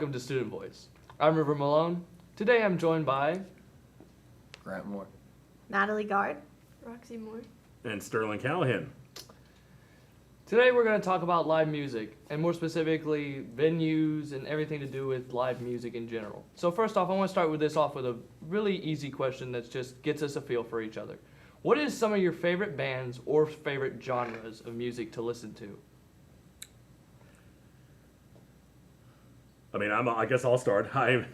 welcome to Student Voice. I'm River Malone. Today I'm joined by Grant Moore. Natalie Gard. Roxy Moore. And Sterling Callahan. Today we're going to talk about live music, and more specifically, venues and everything to do with live music in general. So first off, I want to start with a really easy question that just gets us a feel for each other. What is some of your favorite bands or favorite genres of music to listen to? I mean, I guess I'll start. I'm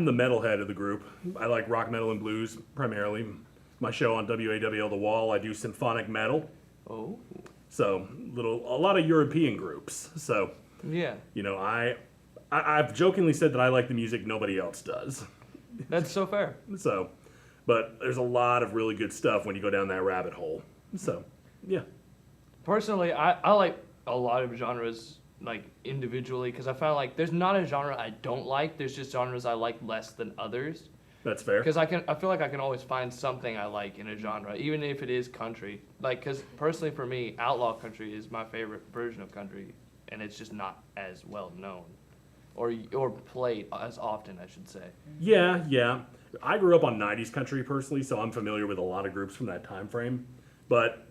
the metalhead of the group. I like rock, metal, and blues primarily. My show on WAWL The Wall, I do symphonic metal. Oh. So a lot of European groups. So Yeah. you know, I've jokingly said that I like the music nobody else does. That's so fair. So, but there's a lot of really good stuff when you go down that rabbit hole. So, yeah. Personally, I like a lot of genres like individually because I found like there's not a genre I don't like. There's just genres I like less than others. That's fair. Because I feel like I can always find something I like in a genre, even if it is country. Like, because personally for me, outlaw country is my favorite version of country, and it's just not as well known, or played as often, I should say. Yeah. I grew up on 90s country personally, so I'm familiar with a lot of groups from that time frame. But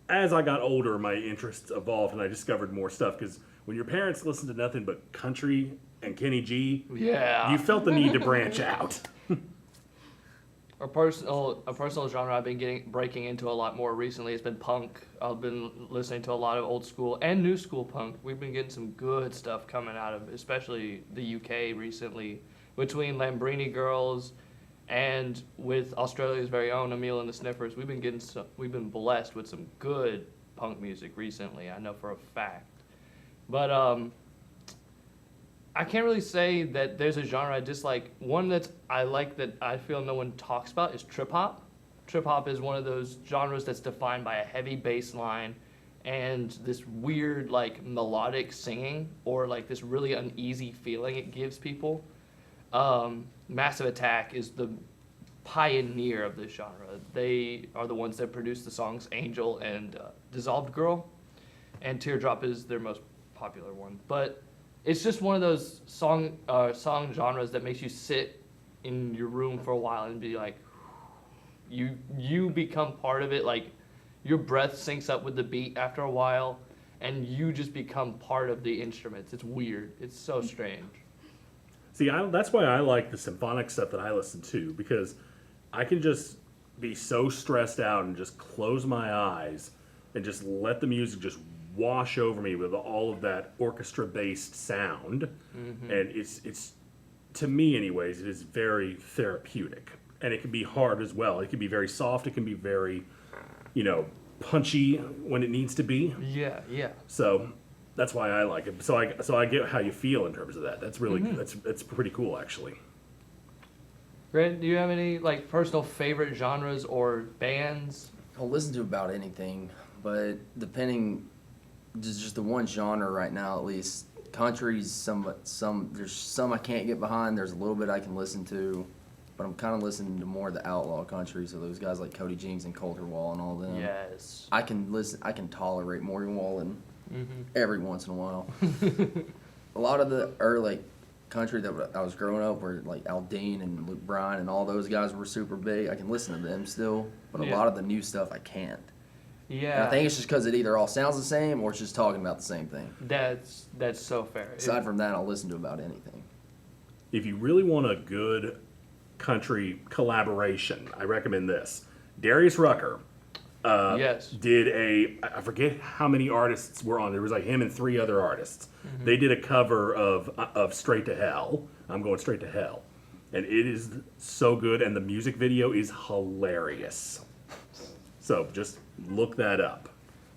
as I got older, my interests evolved, and I discovered more stuff. Because when your parents listened to nothing but country and Kenny G, Yeah. you felt the need to branch out. A personal genre I've been breaking into a lot more recently has been punk. I've been listening to a lot of old school and new school punk. We've been getting some good stuff coming out of, especially the UK recently, between Lambrini Girls and with Australia's very own Emil and the Sniffers. We've been blessed with some good punk music recently. I know for a fact, but I can't really say that there's a genre I dislike. One that I like that I feel no one talks about is trip hop. Trip hop is one of those genres that's defined by a heavy bass line and this weird like melodic singing or like this really uneasy feeling it gives people. Massive Attack is the pioneer of this genre. They are the ones that produce the songs Angel and Dissolved Girl, and Teardrop is their most popular one. But it's just one of those song genres that makes you sit in your room for a while and be like, you become part of it. Like your breath syncs up with the beat after a while, and you just become part of the instruments. It's weird. It's so strange. See, that's why I like the symphonic stuff that I listen to, because I can just be so stressed out and just close my eyes and just let the music just wash over me with all of that orchestra-based sound. Mm-hmm. And it's to me anyways, it is very therapeutic. And it can be hard as well. It can be very soft, it can be very, punchy when it needs to be. Yeah. So that's why I like it. So I get how you feel in terms of that. That's really that's pretty cool actually. Grant, do you have any like personal favorite genres or bands? I'll listen to about anything, but depending, just the one genre right now at least. Country's there's some I can't get behind. There's a little bit I can listen to, but I'm kind of listening to more of the outlaw country. So those guys like Cody Jinks and Coulter Wall and all them. Yes. I can tolerate Morgan Wallen every once in a while. A lot of the early country that I was growing up where like Aldean and Luke Bryan and all those guys were super big. I can listen to them still, but a lot of the new stuff I can't. Yeah. And I think it's just because it either all sounds the same or it's just talking about the same thing. That's so fair. Aside from that, I'll listen to about anything. If you really want a good country collaboration, I recommend this. Darius Rucker yes. did I forget how many artists were on. There was like him and 3 other artists. Mm-hmm. They did a cover of Straight to Hell. I'm Going Straight to Hell. And it is so good, and the music video is hilarious. So just look that up.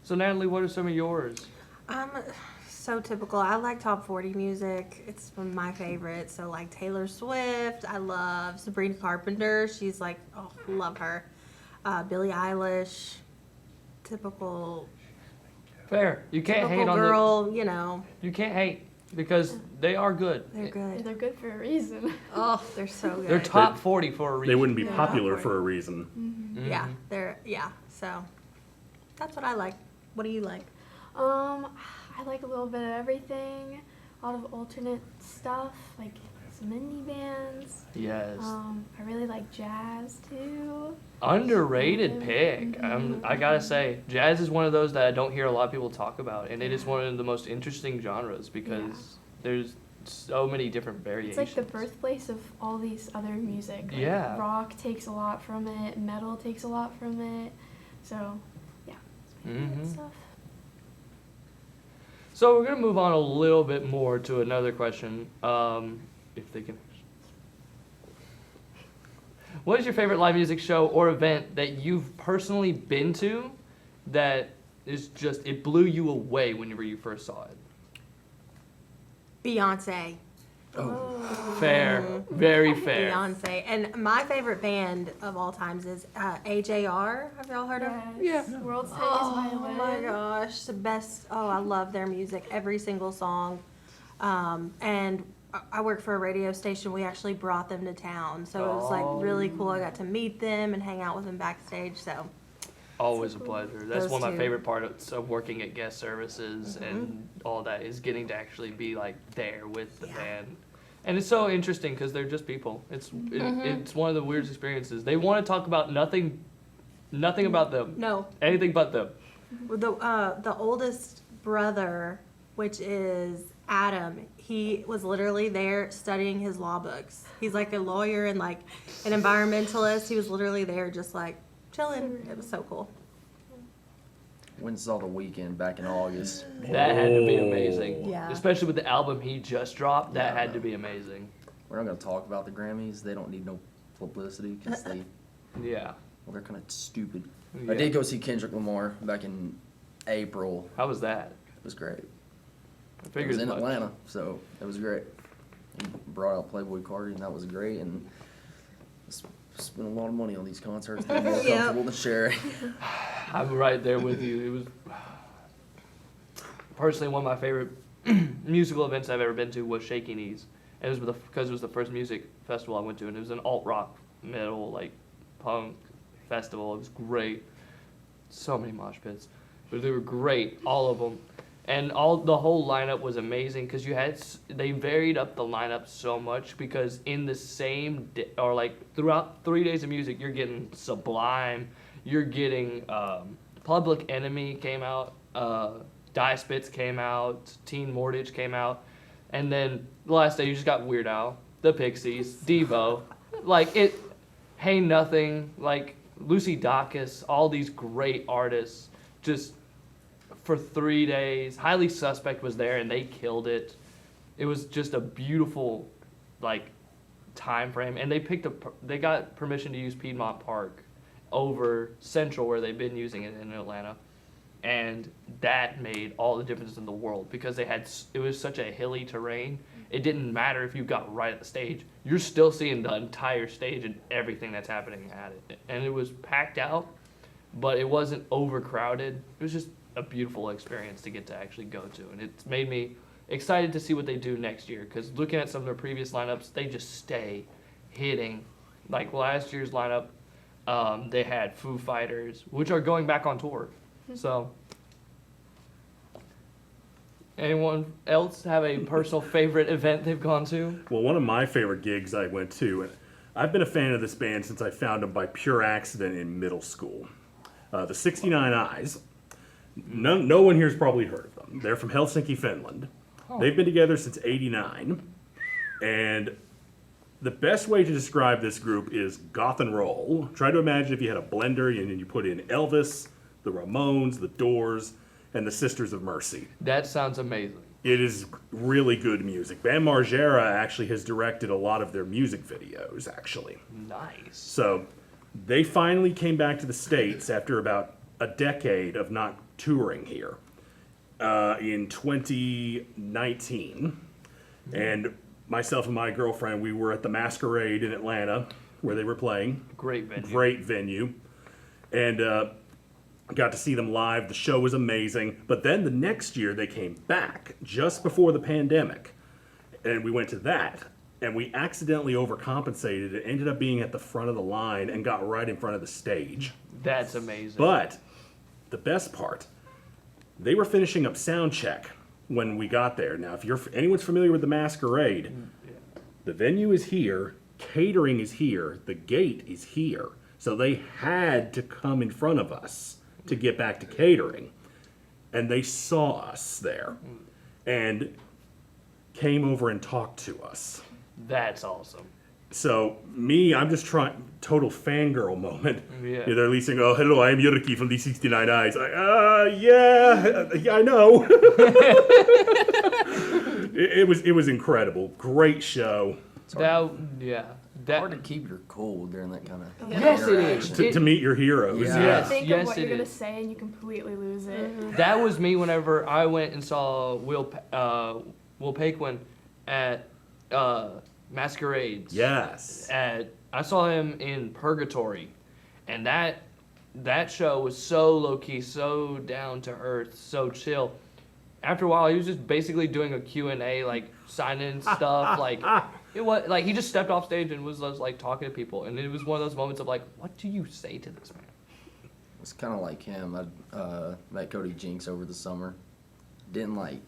So Natalie, what are some of yours? So typical. I like top 40 music. It's one of my favorites. So like Taylor Swift. I love Sabrina Carpenter. She's like, love her. Billie Eilish. Typical. Fair. You can't hate on girl, You can't hate because they are good. They're good. They're good for a reason. Oh, they're so good. They're top 40 for a reason. They wouldn't be popular for a reason. Mm-hmm. Yeah, so that's what I like. What do you like? I like a little bit of everything. a lot of alternate stuff, like some indie bands. Yes. I really like jazz too. Underrated pick. Mhm. I gotta say, jazz is one of those that I don't hear a lot of people talk about, and it is one of the most interesting genres because there's so many different It's variations. like the birthplace of all these other music. Like Yeah. rock takes a lot from it, metal takes a lot from it. So, yeah, it's my favorite Mhm. stuff. So we're gonna move on a little bit more to another question. If they can. What is your favorite live music show or event that you've personally been to that is just it blew you away whenever you first saw it? Beyonce. Fair, very fair. Beyonce. And my favorite band of all times is AJR. Have y'all heard of? Yes. Yeah. World's Tiniest Oh Violin. my gosh, the best. Oh, I love their music, every single song. And I work for a radio station. We actually brought them to town, so it was like really cool. I got to meet them and hang out with them backstage. So Always a pleasure. That's Those one of my two. favorite parts of working at guest services and all that is getting to actually be like there with the Yeah. band. And it's so interesting because they're just people. It's one of the weirdest experiences. They want to talk about nothing about them, no, anything but them. the oldest brother, which is Adam, he was literally there studying his law books. He's like a lawyer and like an environmentalist. He was literally there just like chilling. It was so cool. Went and saw The Weeknd back in August. That had to be amazing. Yeah. Especially with the album he just dropped. That Yeah, had I to know. be amazing. We're not going to talk about the Grammys. They don't need no publicity because Yeah. they're kind of stupid. Yeah. I did go see Kendrick Lamar back in April. How was that? It was great. I It figured was as in much. Atlanta, so it was great. He brought out Playboy Cardi, and that was great. And spent a lot of money on these concerts. They're more Yep. comfortable to share. I'm right there with you. It was personally one of my favorite musical events I've ever been to was Shaky Knees. And it was because it was the first music festival I went to, and it was an alt rock, metal, like punk festival. It was great. So many mosh pits, but they were great, all of them. And the whole lineup was amazing because they varied up the lineup so much because in the same day, or like throughout 3 days of music, you're getting Sublime, you're getting Public Enemy came out, Die Spitz came out, Teen Mortgage came out, and then the last day you just got Weird Al, The Pixies, Devo, like it, Hey Nothing, like Lucy Dacus, all these great artists just. For 3 days, Highly Suspect was there and they killed it. It was just a beautiful, like, time frame. And they got permission to use Piedmont Park over Central where they've been using it in Atlanta, and that made all the difference in the world because it was such a hilly terrain. It didn't matter if you got right at the stage; you're still seeing the entire stage and everything that's happening at it. And it was packed out, but it wasn't overcrowded. It was just a beautiful experience to get to actually go to, and it's made me excited to see what they do next year because looking at some of their previous lineups, they just stay hitting. Like last year's lineup, they had Foo Fighters, which are going back on tour. So anyone else have a personal favorite event they've gone to? Well, one of my favorite gigs I went to, and I've been a fan of this band since I found them by pure accident in middle school. The 69 Eyes. No one here's probably heard of them. They're from Helsinki, Finland. They've been together since '89. And the best way to describe this group is goth and roll. Try to imagine if you had a blender and you put in Elvis, the Ramones, the Doors, and the Sisters of Mercy. That sounds amazing. It is really good music. Bam Margera actually has directed a lot of their music videos, actually. Nice. So they finally came back to the States after about a decade of not touring here in 2019. And myself and my girlfriend, we were at the Masquerade in Atlanta where they were playing. Great venue. Great venue. And got to see them live. The show was amazing. But then the next year they came back just before the pandemic. And we went to that. And we accidentally overcompensated. It ended up being at the front of the line and got right in front of the stage. That's amazing. But the best part, they were finishing up sound check when we got there. Now, if anyone's familiar with the Masquerade, the venue is here, catering is here, the gate is here. So they had to come in front of us to get back to catering. And they saw us there and came over and talked to us. That's awesome. So I'm just trying, total fangirl moment. Yeah. They're releasing, oh, hello, I am Yuriki from the 69 Eyes. Like, yeah, I know. it was incredible. Great show. Hard to keep your cool during that kind of Yes, it is. To meet your heroes. Yeah. You Yes, think yes, of what it you're gonna is. say and you completely lose it. That was me whenever I went and saw Will Paquin at Masquerades. Yes. I saw him in Purgatory, and that show was so low key, so down to earth, so chill. After a while, he was just basically doing a Q&A, like signing stuff, like it was like he just stepped off stage and was just, like talking to people, and it was one of those moments of like, what do you say to this man? It's kind of like him. I met Cody Jinks over the summer. Didn't like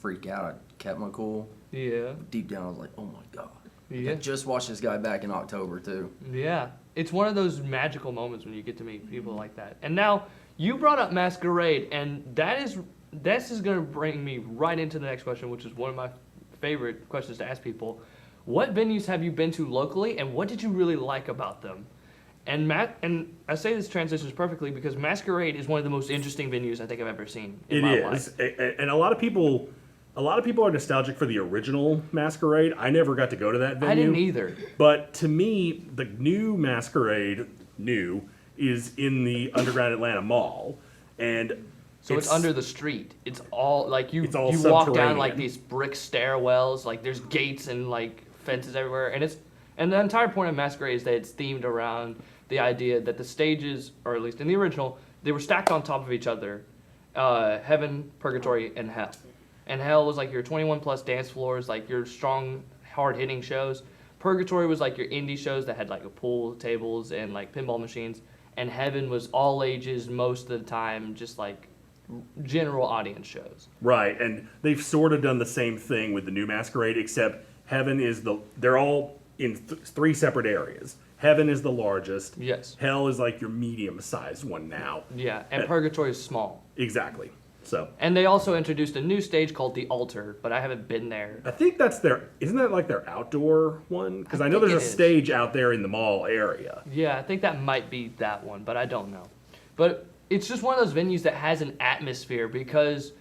freak out. I kept my cool. Yeah, Deep down, I was like, oh my god. yeah, I just watched this guy back in October too. yeah. It's one of those magical moments when you get to meet people like that. And now you brought up Masquerade, and this is going to bring me right into the next question, which is one of my favorite questions to ask people. What venues have you been to locally, and what did you really like about them? And I say this transitions perfectly because Masquerade is one of the most interesting venues I think I've ever seen in my life. And a lot of people are nostalgic for the original Masquerade. I never got to go to that venue. I didn't either. But to me, the new Masquerade is in the Underground Atlanta Mall, and So it's under the street. It's all like you It's all walk down subterranean. like these brick stairwells, like there's gates and like fences everywhere, and the entire point of Masquerade is that it's themed around the idea that the stages, or at least in the original, they were stacked on top of each other, heaven, purgatory, and hell. And hell was like your 21 plus dance floors, like your strong, hard hitting shows. Purgatory was like your indie shows that had like a pool tables and like pinball machines, and heaven was all ages most of the time, just like general audience shows. right, and they've sort of done the same thing with the new Masquerade, except Heaven is they're all in three separate areas. Heaven is the largest. Yes. Hell is like your medium-sized one now. Yeah, and That- Purgatory is small. Exactly. So And they also introduced a new stage called the Altar, but I haven't been there. I think isn't that like their outdoor one? Because I know think there's a it is. stage out there in the mall area. Yeah, I think that might be that one, but I don't know. But it's just one of those venues that has an atmosphere because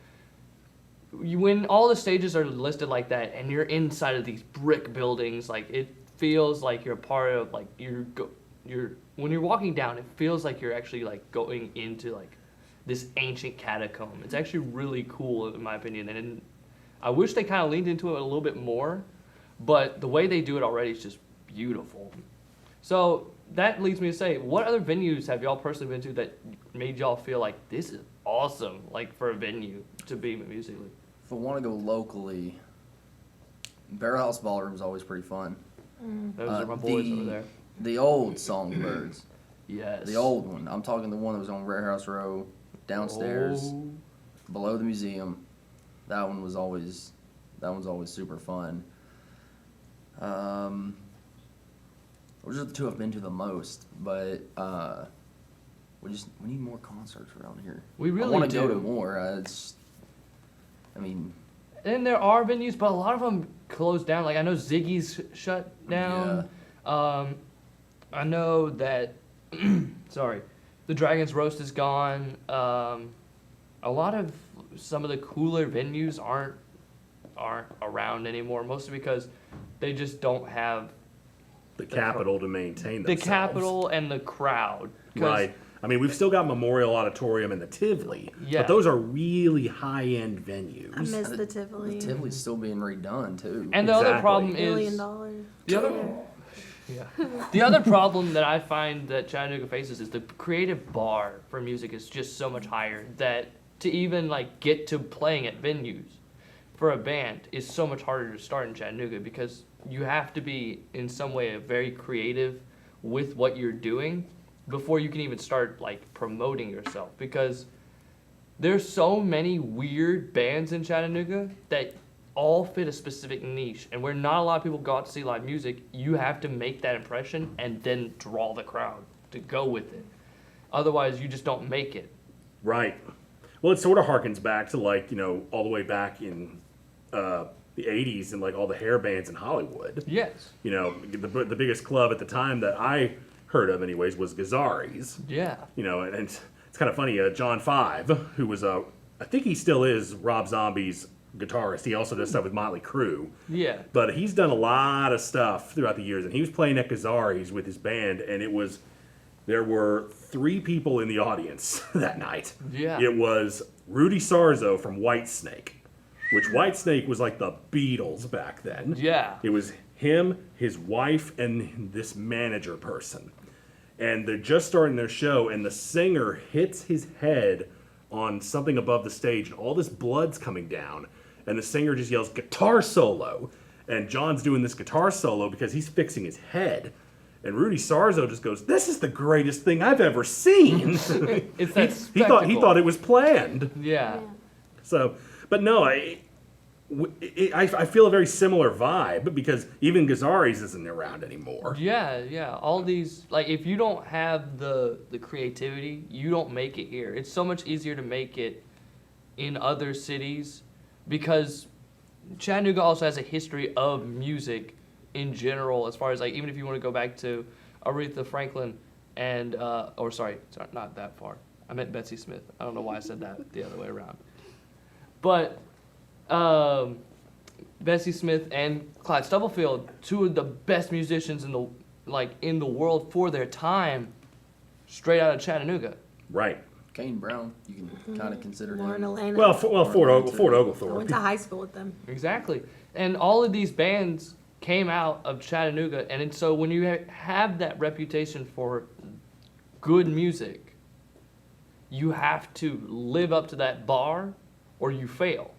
when all the stages are listed like that and you're inside of these brick buildings, like it feels like you're a part of like when you're walking down, it feels like you're actually like going into like this ancient catacomb. It's actually really cool in my opinion, and I wish they kind of leaned into it a little bit more, but the way they do it already is just beautiful. So that leads me to say, what other venues have y'all personally been to that made y'all feel like this is awesome, like for a venue to be musically? If I want to go locally, Barrel House Ballroom is always pretty fun. Those are my boys over there. The old Songbirds, Yes. the old one. I'm talking the one that was on Warehouse Row, downstairs, Oh. below the museum. That one's always super fun. Those are the two I've been to the most, but we need more concerts around here. We really I want to go do. to more. And there are venues, but a lot of them closed down. Like I know Ziggy's shut down. I know that sorry, the Dragon's Roast is gone. A lot of some of the cooler venues aren't around anymore, mostly because they just don't have The capital to maintain the themselves. capital and the crowd. 'Cause- Right. I mean, we've still got Memorial Auditorium and the Tivoli, Yeah. but those are really high-end venues. I miss the Tivoli. The Tivoli's still being redone too. And the other Exactly. problem $1 is billion. the other. Yeah. The other problem that I find that Chattanooga faces is the creative bar for music is just so much higher that to even like get to playing at venues for a band is so much harder to start in Chattanooga because you have to be in some way very creative with what you're doing before you can even start like promoting yourself because there's so many weird bands in Chattanooga that all fit a specific niche, and where not a lot of people go out to see live music, you have to make that impression and then draw the crowd to go with it. Otherwise, you just don't make it. Right. Well, it sort of harkens back to like, all the way back in the 80s and like all the hair bands in Hollywood. Yes. The biggest club at the time that I heard of anyways was Gazzari's. Yeah. And it's kind of funny, John Five, who was I think he still is Rob Zombie's guitarist. He also does stuff with Motley Crue. Yeah. But he's done a lot of stuff throughout the years, and he was playing at Gazzari's with his band, and there were 3 people in the audience that night. Yeah. It was Rudy Sarzo from Whitesnake, which Whitesnake was like the Beatles back then. Yeah. It was him, his wife, and this manager person. And they're just starting their show, and the singer hits his head on something above the stage, and all this blood's coming down. And the singer just yells, "Guitar solo!" And John's doing this guitar solo because he's fixing his head. And Rudy Sarzo just goes, "This is the greatest thing I've ever seen." It's that he thought it was planned. Yeah. So, but no, I feel a very similar vibe because even Gazzari's isn't around anymore. Yeah. All these, like, if you don't have the creativity, you don't make it here. It's so much easier to make it in other cities because Chattanooga also has a history of music in general, as far as, like, even if you want to go back to Aretha Franklin and, sorry, not that far. I meant Betsy Smith. I don't know why I said that the other way around. But, Bessie Smith and Clyde Stubblefield, 2 of the best musicians in the world for their time, straight out of Chattanooga. Right. Kane Brown, you can kind of consider Lauren him. Elena. Well, Ford I Oglethorpe. went to high school with them. Exactly. And all of these bands came out of Chattanooga, and so when you have that reputation for good music, you have to live up to that bar or you fail.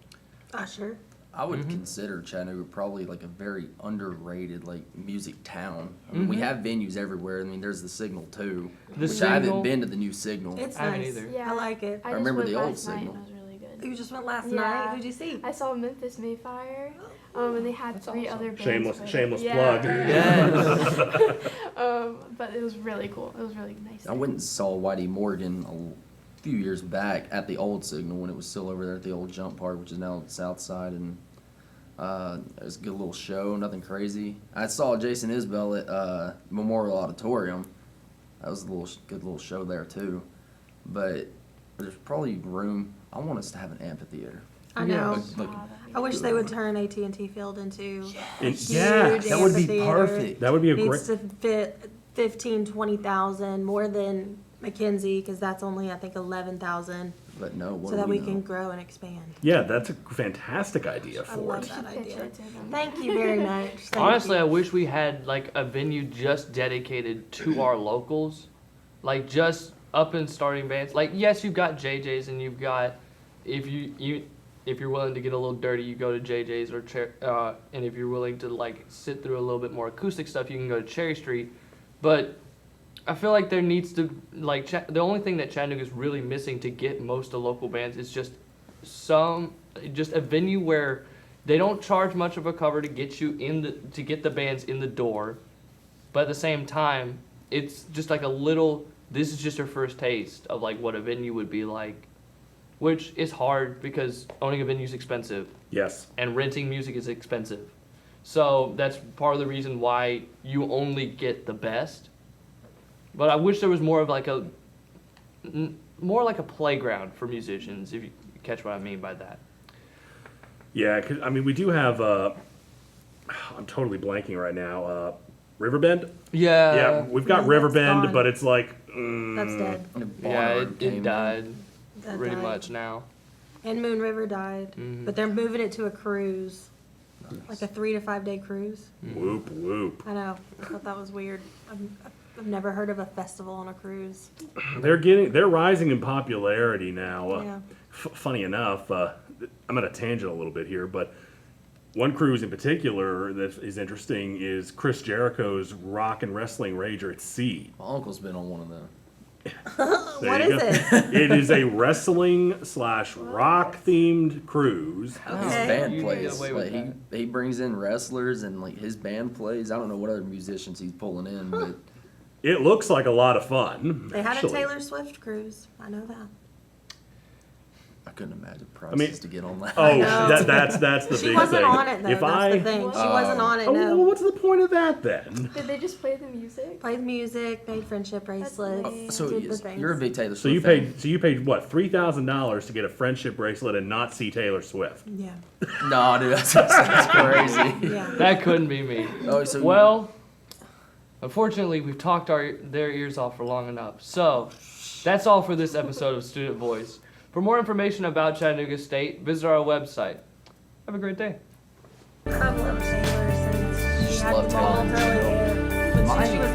Usher. I would consider Chattanooga probably like a very underrated like music town. I mean, we have venues everywhere. I mean, there's the Signal too, The which I haven't Signal- been to the new Signal. It's I haven't nice. either. Yeah. I like it. I just remember went the old last night Signal. and it was really good. You just went last Yeah. night. Who'd you see? I saw Memphis Mayfire, and they had That's 3 awesome. other bands. Shameless Yeah. plug. Yes. But it was really cool. It was really nice. I went and saw Whitey Morgan a few years back at the old Signal when it was still over there at the old Jump Park, which is now South Side, and it was a good little show, nothing crazy. I saw Jason Isbell at Memorial Auditorium. That was a good little show there too. But there's probably room. I want us to have an amphitheater. I know. Like, I wish they would turn AT&T Field into a huge Yeah, that would be amphitheater. perfect. That would be a Needs great. to fit 15, 20,000 more than McKenzie because that's only I think 11,000. But no, what So do that we know? can grow and expand. Yeah, that's a fantastic idea I for love it. that Pitch idea. it to them. Thank you very much. Thank Honestly, I you. wish we had like a venue just dedicated to our locals, like just up and starting bands. Like, yes, you've got JJ's and you've got if you're willing to get a little dirty, you go to JJ's and if you're willing to like sit through a little bit more acoustic stuff, you can go to Cherry Street. But I feel like there needs to like the only thing that Chattanooga is really missing to get most of the local bands is just a venue where they don't charge much of a cover to get you to get the bands in the door, but at the same time, it's just like a little. This is just your first taste of like what a venue would be like, which is hard because owning a venue is expensive Yes. and renting music is expensive. So that's part of the reason why you only get the best. But I wish there was more of like a playground for musicians, if you catch what I mean by that. Yeah, 'cause, I mean, we do have. I'm totally blanking right now. Riverbend. Yeah, we've got Yeah, Riverbend, that's but it's like. That's dead. And Yeah, Bonnaroo came it in. died That pretty died. much now. And Moon River died, Mhm. but they're moving it to a cruise, like a 3 to 5 day cruise. Whoop whoop. I know. I thought that was weird. I've never heard of a festival on a cruise. They're rising in popularity now. Yeah. Funny enough, I'm at a tangent a little bit here, but one cruise in particular that is interesting is Chris Jericho's Rock and Wrestling Rager at Sea. My uncle's been on one of them. What you is go. it? It is a wrestling / rock themed cruise. His Okay. band You can get plays. away with Like he brings in wrestlers and like his band plays. I don't know what other musicians he's pulling in, but It looks like a lot of fun. They had actually. a Taylor Swift cruise. I know that. I couldn't imagine prices to get on that. Oh, know. that's the She big wasn't thing. on it though. If That's I, the thing. She wasn't on it. oh, well, No. what's the point of that then? Did they just play the music? Played music, made friendship bracelets. nice. So did the yes, things. you're a big Taylor So Swift you fan. paid what, $3,000 to get a friendship bracelet and not see Taylor Swift? Yeah. No, dude, that's crazy. Yeah. That couldn't be me. Oh, so Well, unfortunately, we've talked their ears off for long enough. So, that's all for this episode of Student Voice. For more information about Chattanooga State, visit our website. Have a great day. I've loved Taylor since she Just had love the ball Taylor in curly general. hair. But she was